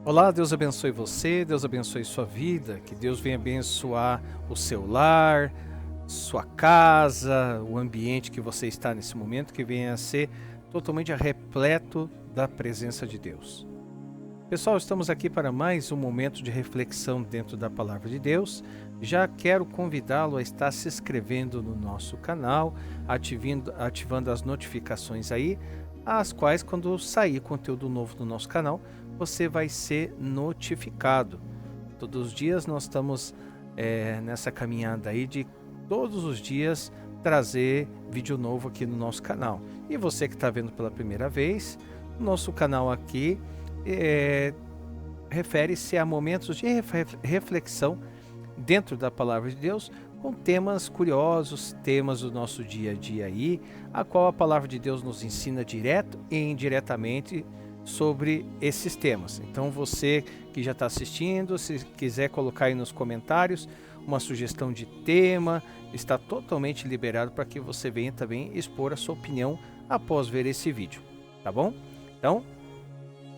Olá, Deus abençoe você, Deus abençoe sua vida, que Deus venha abençoar o seu lar, sua casa, o ambiente que você está nesse momento, que venha a ser totalmente repleto da presença de Deus. Pessoal, estamos aqui para mais um momento de reflexão dentro da Palavra de Deus. Já quero convidá-lo a estar se inscrevendo no nosso canal, ativando as notificações aí, as quais quando sair conteúdo novo no nosso canal, você vai ser notificado. Todos os dias nós estamos nessa caminhada aí de todos os dias trazer vídeo novo aqui no nosso canal. E você que está vendo pela primeira vez, o nosso canal aqui refere-se a momentos de reflexão dentro da Palavra de Deus, com temas curiosos, temas do nosso dia a dia aí, a qual a Palavra de Deus nos ensina direto e indiretamente sobre esses temas. Então você que já está assistindo, se quiser colocar aí nos comentários uma sugestão de tema, está totalmente liberado para que você venha também expor a sua opinião após ver esse vídeo, tá bom? Então,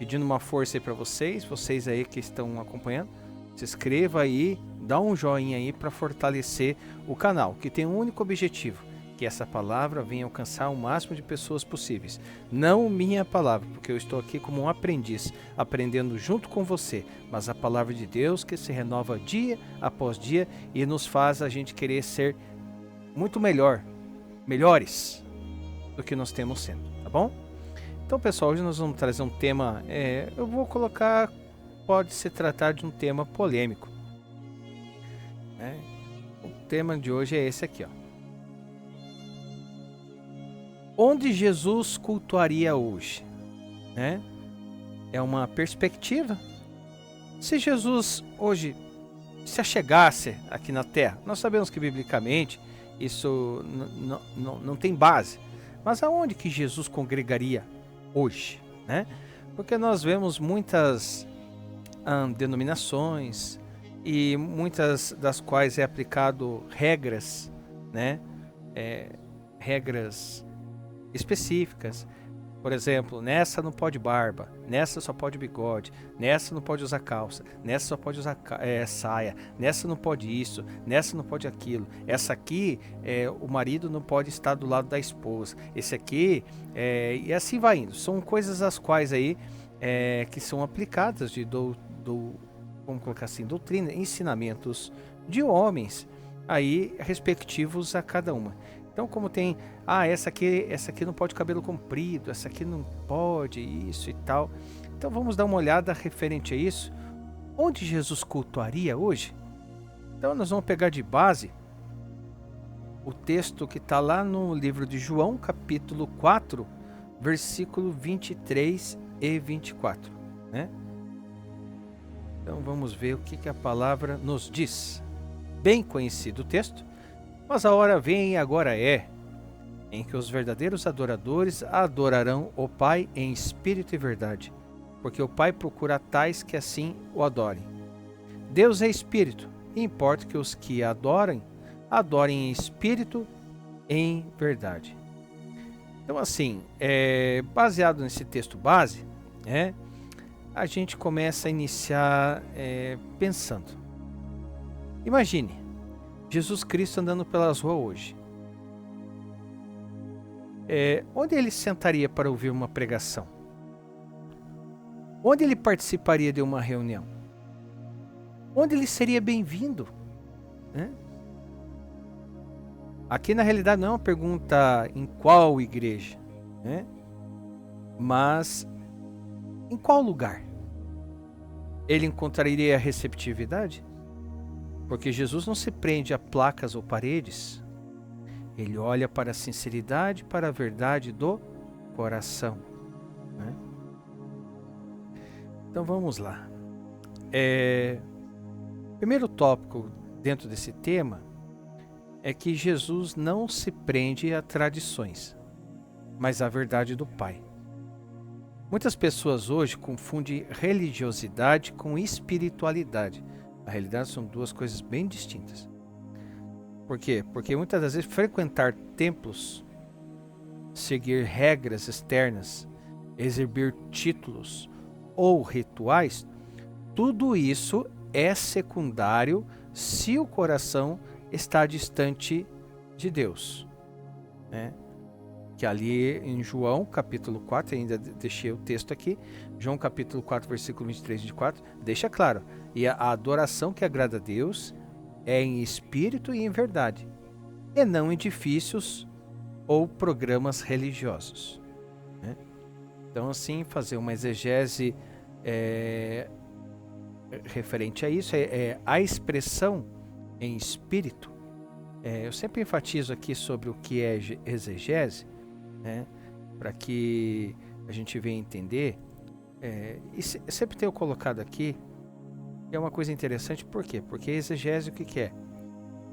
pedindo uma força aí para vocês aí que estão acompanhando, se inscreva aí, dá um joinha aí para fortalecer o canal, que tem um único objetivo, que essa palavra venha alcançar o máximo de pessoas possíveis. Não minha palavra, porque eu estou aqui como um aprendiz, aprendendo junto com você, mas a palavra de Deus que se renova dia após dia e nos faz a gente querer ser muito melhores do que nós temos sendo, tá bom? Então, pessoal, hoje nós vamos trazer um tema, eu vou colocar, pode se tratar de um tema polêmico, né? O tema de hoje é esse aqui, ó. Onde Jesus cultuaria hoje, né? É uma perspectiva. Se Jesus hoje se achegasse aqui na Terra, nós sabemos que biblicamente isso não tem base, mas aonde que Jesus congregaria hoje, né? Porque nós vemos muitas denominações e muitas das quais é aplicado regras, né? Regras específicas. Por exemplo, nessa não pode barba, nessa só pode bigode, nessa não pode usar calça, nessa só pode usar saia, nessa não pode isso, nessa não pode aquilo. Essa aqui, o marido não pode estar do lado da esposa. Esse aqui, e assim vai indo. São coisas as quais aí que são aplicadas vamos colocar assim, doutrina, ensinamentos de homens aí respectivos a cada uma. Então, como tem, essa aqui não pode cabelo comprido, essa aqui não pode isso e tal. Então, vamos dar uma olhada referente a isso. Onde Jesus cultuaria hoje? Então, nós vamos pegar de base o texto que está lá no livro de João, capítulo 4, versículo 23 e 24, né? Então, vamos ver o que a palavra nos diz. Bem conhecido o texto. Mas a hora vem e agora em que os verdadeiros adoradores adorarão o Pai em espírito e verdade, porque o Pai procura tais que assim o adorem. Deus é espírito, e importa que os que adorem em espírito e em verdade. Então, assim, baseado nesse texto base, a gente começa a iniciar pensando. Imagine Jesus Cristo andando pelas ruas hoje. Onde ele sentaria para ouvir uma pregação? Onde ele participaria de uma reunião? Onde ele seria bem-vindo? Aqui na realidade não é uma pergunta em qual igreja, mas em qual lugar? Ele encontraria receptividade? Porque Jesus não se prende a placas ou paredes. Ele olha para a sinceridade, para a verdade do coração, né? Então vamos lá. Primeiro tópico dentro desse tema é que Jesus não se prende a tradições, mas à verdade do Pai. Muitas pessoas hoje confundem religiosidade com espiritualidade. Na realidade são duas coisas bem distintas. Por quê? Porque muitas das vezes frequentar templos, seguir regras externas, exibir títulos ou rituais tudo isso é secundário se o coração está distante de Deus, né? Que ali em João capítulo 4, ainda deixei o texto aqui, João capítulo 4, versículo 23 e 24, deixa claro, e a adoração que agrada a Deus é em espírito e em verdade, e não em edifícios ou programas religiosos, né? Então, assim, fazer uma exegese referente a isso, a expressão em espírito. Eu sempre enfatizo aqui sobre o que é exegese, né, para que a gente venha entender. E sempre tenho colocado aqui, é uma coisa interessante, por quê? Porque exegese o que é?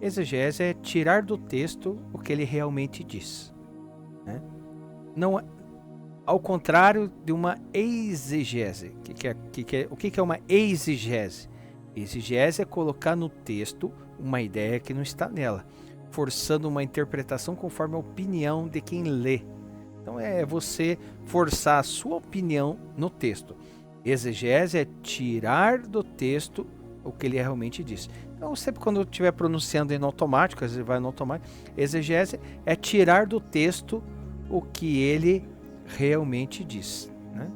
Exegese é tirar do texto o que ele realmente diz, né? Não, ao contrário de uma exegese. O que é uma exegese? Exegese é colocar no texto uma ideia que não está nela, forçando uma interpretação conforme a opinião de quem lê. Então é você forçar a sua opinião no texto. Exegese é tirar do texto o que ele realmente diz. Então sempre quando eu estiver pronunciando em automático, às vezes vai no automático, exegese é tirar do texto o que ele realmente diz, né?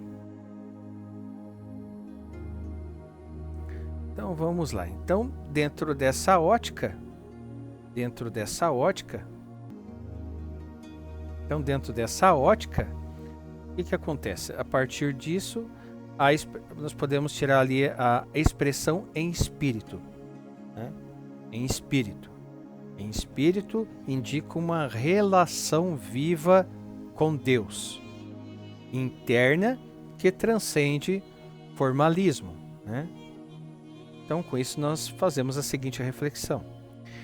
Então vamos lá. Então dentro dessa ótica, o que acontece? A partir disso, nós podemos tirar ali a expressão em espírito, né? Em espírito. Em espírito indica uma relação viva com Deus, interna, que transcende formalismo, né? Então, com isso, nós fazemos a seguinte reflexão.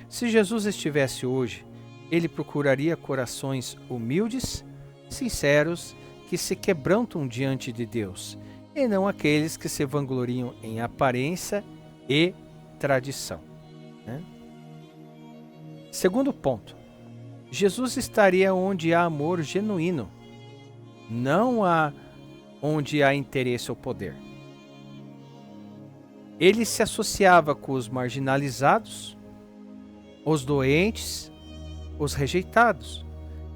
Se Jesus estivesse hoje, ele procuraria corações humildes, sinceros, que se quebrantam diante de Deus, e não aqueles que se vangloriam em aparência e tradição, né? Segundo ponto, Jesus estaria onde há amor genuíno, não onde há interesse ou poder. Ele se associava com os marginalizados, os doentes, os rejeitados.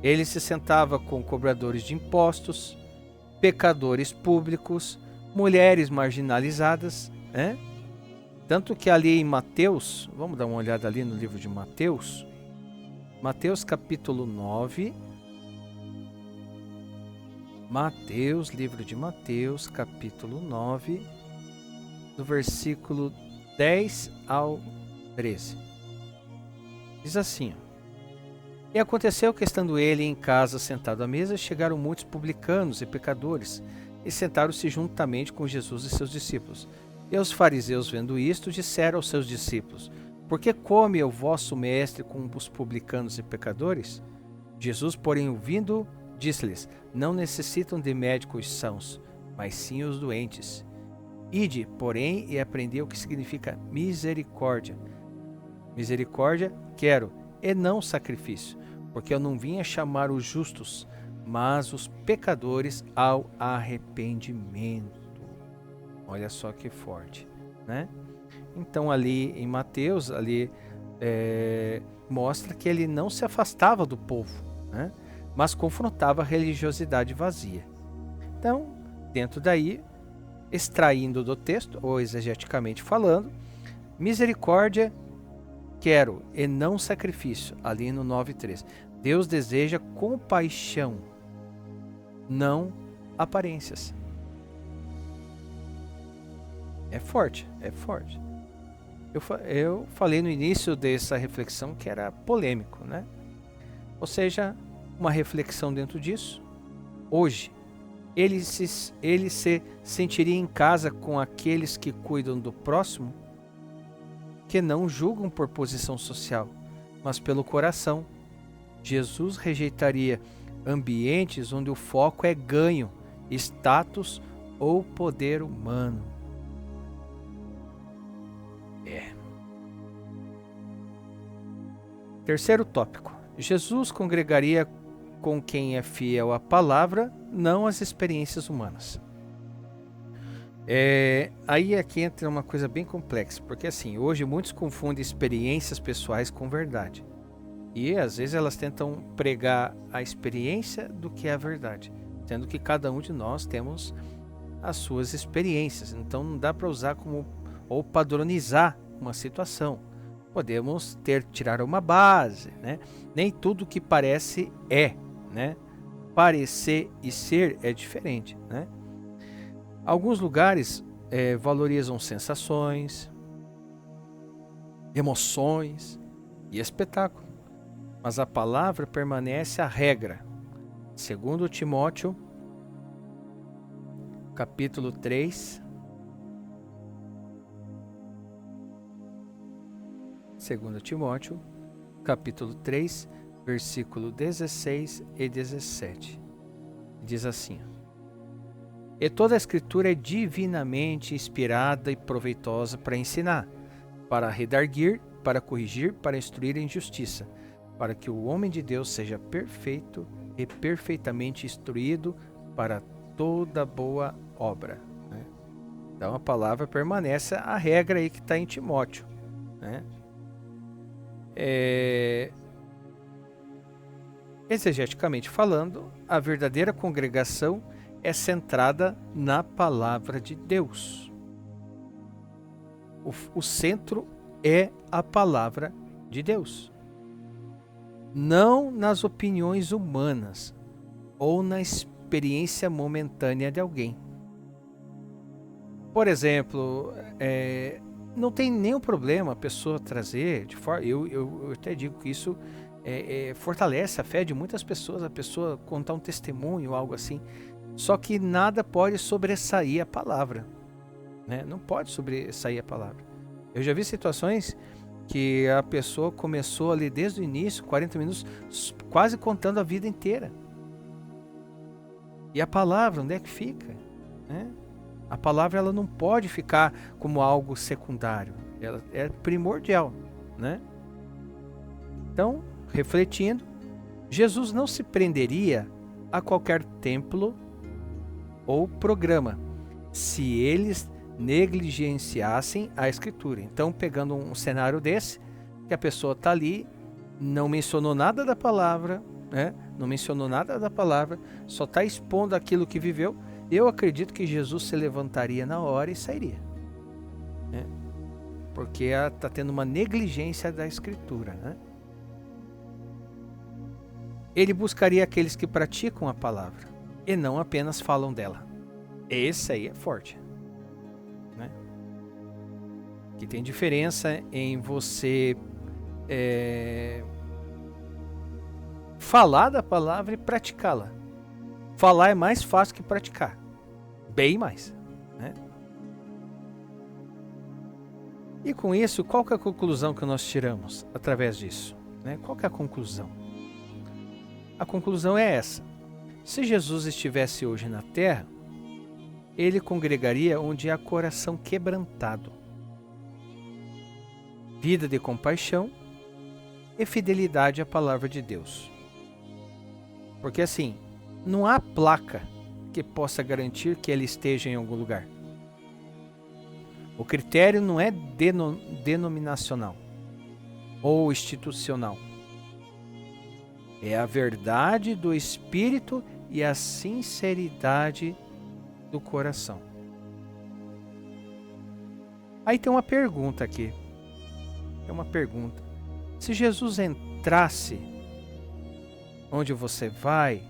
Ele se sentava com cobradores de impostos, pecadores públicos, mulheres marginalizadas, né? Tanto que ali em Mateus, vamos dar uma olhada ali no livro de Mateus, Mateus capítulo 9, livro de Mateus, capítulo 9, do versículo 10 ao 13. Diz assim: E aconteceu que, estando ele em casa sentado à mesa, chegaram muitos publicanos e pecadores, e sentaram-se juntamente com Jesus e seus discípulos. E os fariseus, vendo isto, disseram aos seus discípulos: Por que come o vosso mestre com os publicanos e pecadores? Jesus, porém, ouvindo, disse-lhes: Não necessitam de médicos sãos, mas sim os doentes. Ide, porém, e aprendei o que significa misericórdia. Misericórdia quero, e não sacrifício, porque eu não vim a chamar os justos, mas os pecadores ao arrependimento. Olha só que forte, né? Então ali em Mateus, mostra que ele não se afastava do povo, né? Mas confrontava a religiosidade vazia. Então, dentro daí, extraindo do texto, ou exegeticamente falando, misericórdia quero e não sacrifício, ali no 9:3. Deus deseja compaixão, não aparências. É forte, é forte. Eu falei no início dessa reflexão que era polêmico, né? Ou seja, uma reflexão dentro disso. Hoje, ele se sentiria em casa com aqueles que cuidam do próximo, que não julgam por posição social, mas pelo coração. Jesus rejeitaria ambientes onde o foco é ganho, status ou poder humano. Terceiro tópico. Jesus congregaria com quem é fiel à palavra, não às experiências humanas. Aí aqui entra uma coisa bem complexa, porque assim, hoje muitos confundem experiências pessoais com verdade. E às vezes elas tentam pregar a experiência do que é a verdade, sendo que cada um de nós temos as suas experiências. Então não dá para usar como ou padronizar uma situação. Podemos tirar uma base, né? Nem tudo que parece é, né? Parecer e ser é diferente, né? Alguns lugares valorizam sensações, emoções e espetáculo, mas a palavra permanece a regra. Segundo Timóteo, capítulo 3, segundo Timóteo, capítulo 3, versículo 16 e 17. Diz assim: E toda a Escritura é divinamente inspirada e proveitosa para ensinar, para redarguir, para corrigir, para instruir em justiça, para que o homem de Deus seja perfeito e perfeitamente instruído para toda boa obra. Né? Então a palavra permanece a regra aí que está em Timóteo. Né? Exegeticamente falando, a verdadeira congregação é centrada na palavra de Deus. O centro é a palavra de Deus, não nas opiniões humanas ou na experiência momentânea de alguém. Por exemplo, não tem nenhum problema a pessoa trazer, eu até digo que isso fortalece a fé de muitas pessoas, a pessoa contar um testemunho, algo assim. Só que nada pode sobressair a palavra, né? Não pode sobressair a palavra. Eu já vi situações que a pessoa começou ali desde o início, 40 minutos, quase contando a vida inteira. E a palavra, onde é que fica? Né? A palavra ela não pode ficar como algo secundário, ela é primordial, né? Então, refletindo, Jesus não se prenderia a qualquer templo ou programa se eles negligenciassem a Escritura. Então, pegando um cenário desse, que a pessoa está ali, não mencionou nada da palavra, né? Não mencionou nada da palavra, só está expondo aquilo que viveu, eu acredito que Jesus se levantaria na hora e sairia, né? Porque está tendo uma negligência da Escritura, né? Ele buscaria aqueles que praticam a palavra e não apenas falam dela. Esse aí é forte, né? Que tem diferença em você falar da palavra e praticá-la. Falar é mais fácil que praticar, bem mais, né? E com isso, qual que é a conclusão que nós tiramos através disso, né? Qual que é a conclusão? A conclusão é essa: se Jesus estivesse hoje na terra, ele congregaria onde há coração quebrantado, vida de compaixão e fidelidade à palavra de Deus. Porque assim, não há placa que possa garantir que ele esteja em algum lugar. O critério não é denominacional ou institucional. É a verdade do Espírito e a sinceridade do coração. Aí tem uma pergunta aqui. Tem uma pergunta. Se Jesus entrasse onde você vai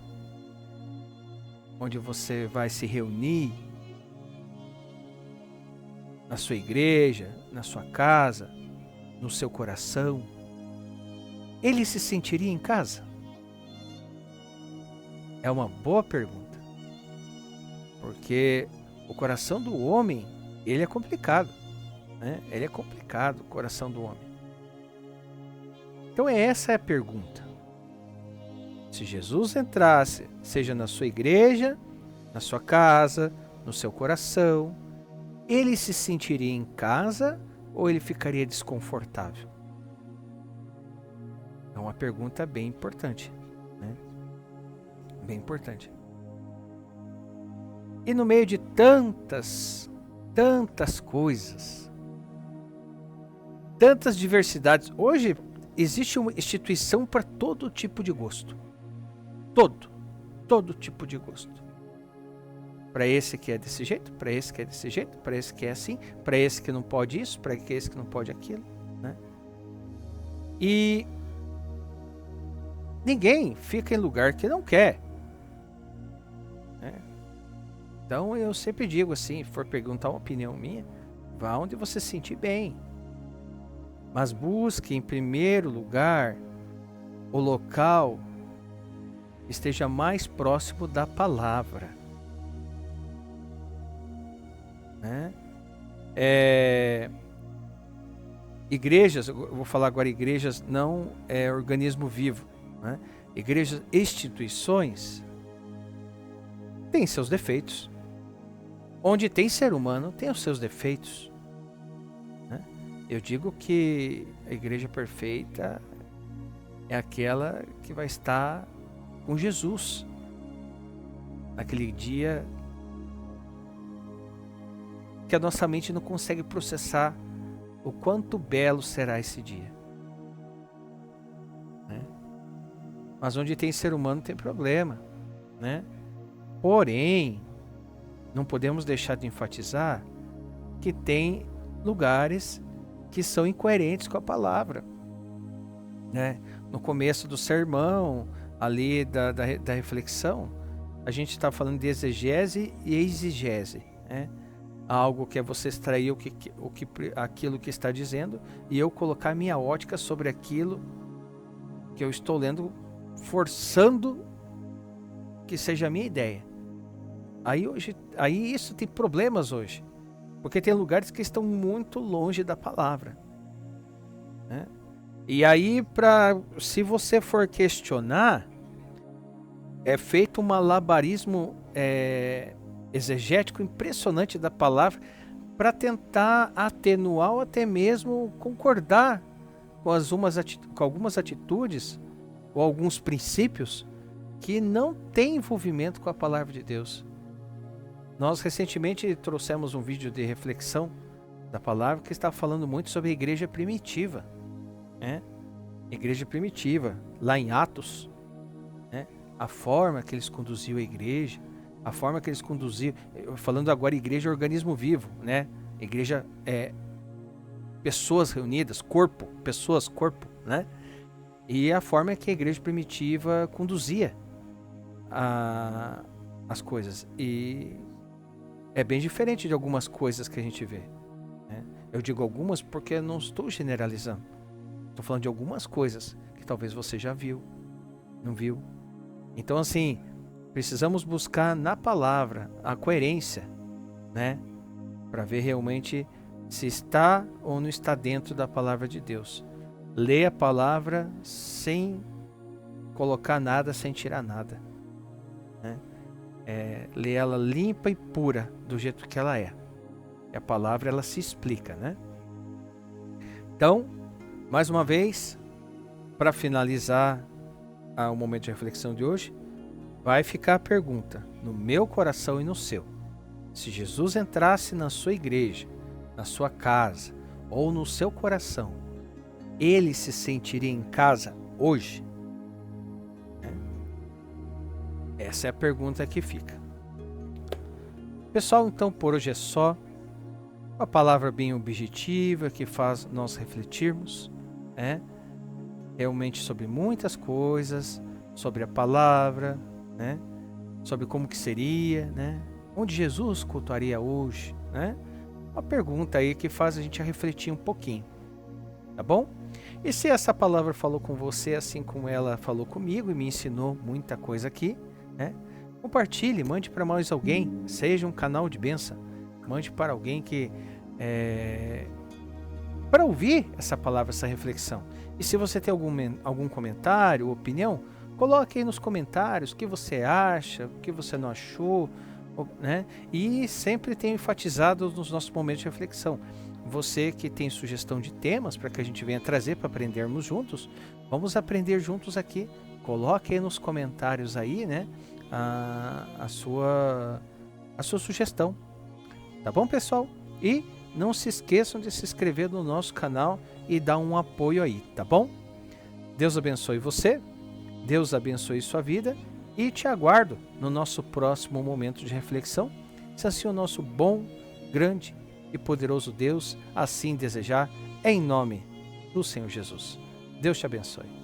se reunir, na sua igreja, na sua casa, no seu coração, ele se sentiria em casa? É uma boa pergunta, porque o coração do homem, ele é complicado, né? Ele é complicado, o coração do homem. Então essa é a pergunta. Se Jesus entrasse, seja na sua igreja, na sua casa, no seu coração, ele se sentiria em casa ou ele ficaria desconfortável? É uma pergunta bem importante, né? Bem importante. E no meio de tantas tantas coisas, tantas diversidades. Hoje existe uma instituição para todo tipo de gosto. Todo tipo de gosto. Para esse que é desse jeito, para esse que é desse jeito, para esse que é assim, para esse que não pode isso, para esse que não pode aquilo, né? E ninguém fica em lugar que não quer, né? Então eu sempre digo assim, se for perguntar uma opinião minha, vá onde você se sentir bem. Mas busque em primeiro lugar o local que esteja mais próximo da palavra, né? Igrejas, eu vou falar agora igrejas, não é organismo vivo, né? Igrejas, instituições, têm seus defeitos. Onde tem ser humano, tem os seus defeitos, né? Eu digo que a igreja perfeita é aquela que vai estar com Jesus naquele dia que a nossa mente não consegue processar o quanto belo será esse dia, né? Mas onde tem ser humano tem problema, né? Porém, não podemos deixar de enfatizar que tem lugares que são incoerentes com a palavra, né? No começo do sermão, ali da reflexão, a gente está falando de exegese e exigese, né? Algo que é você extrair aquilo que está dizendo e eu colocar minha ótica sobre aquilo que eu estou lendo, forçando que seja a minha ideia. Aí isso tem problemas hoje, porque tem lugares que estão muito longe da palavra, né? E aí, se você for questionar, é feito um malabarismo exegético impressionante da palavra para tentar atenuar ou até mesmo concordar com algumas atitudes ou alguns princípios que não têm envolvimento com a palavra de Deus. Nós recentemente trouxemos um vídeo de reflexão da palavra que está falando muito sobre a igreja primitiva, né? Igreja primitiva, lá em Atos, né? A forma que eles conduziam a igreja, a forma que eles conduziam, falando agora igreja organismo vivo, né? Igreja pessoas reunidas, corpo, pessoas, corpo, né? E a forma que a igreja primitiva conduzia as coisas. E é bem diferente de algumas coisas que a gente vê, né? Eu digo algumas porque eu não estou generalizando. Estou falando de algumas coisas que talvez você já viu, não viu. Então, assim, precisamos buscar na palavra a coerência, né? Para ver realmente se está ou não está dentro da palavra de Deus. Lê a palavra sem colocar nada, sem tirar nada, né? Lê ela limpa e pura do jeito que ela é. E a palavra, ela se explica, né? Então, mais uma vez, para finalizar o momento de reflexão de hoje, vai ficar a pergunta no meu coração e no seu. Se Jesus entrasse na sua igreja, na sua casa ou no seu coração, ele se sentiria em casa hoje? Essa é a pergunta que fica. Pessoal, então por hoje é só. Uma palavra bem objetiva que faz nós refletirmos, né? Realmente sobre muitas coisas, sobre a palavra, né? Sobre como que seria, né? Onde Jesus cultuaria hoje, né? Uma pergunta aí que faz a gente refletir um pouquinho, tá bom? E se essa palavra falou com você assim como ela falou comigo e me ensinou muita coisa aqui, né? Compartilhe, mande para mais alguém, seja um canal de bênção, mande para alguém que para ouvir essa palavra, essa reflexão. E se você tem algum comentário, opinião, coloque aí nos comentários o que você acha, o que você não achou, né? E sempre tenho enfatizado nos nossos momentos de reflexão. Você que tem sugestão de temas para que a gente venha trazer para aprendermos juntos, vamos aprender juntos aqui. Coloque aí nos comentários aí, né, a sua sugestão. Tá bom, pessoal? E não se esqueçam de se inscrever no nosso canal e dar um apoio aí, tá bom? Deus abençoe você, Deus abençoe sua vida e te aguardo no nosso próximo momento de reflexão, se assim o nosso bom, grande e poderoso Deus assim desejar, em nome do Senhor Jesus. Deus te abençoe.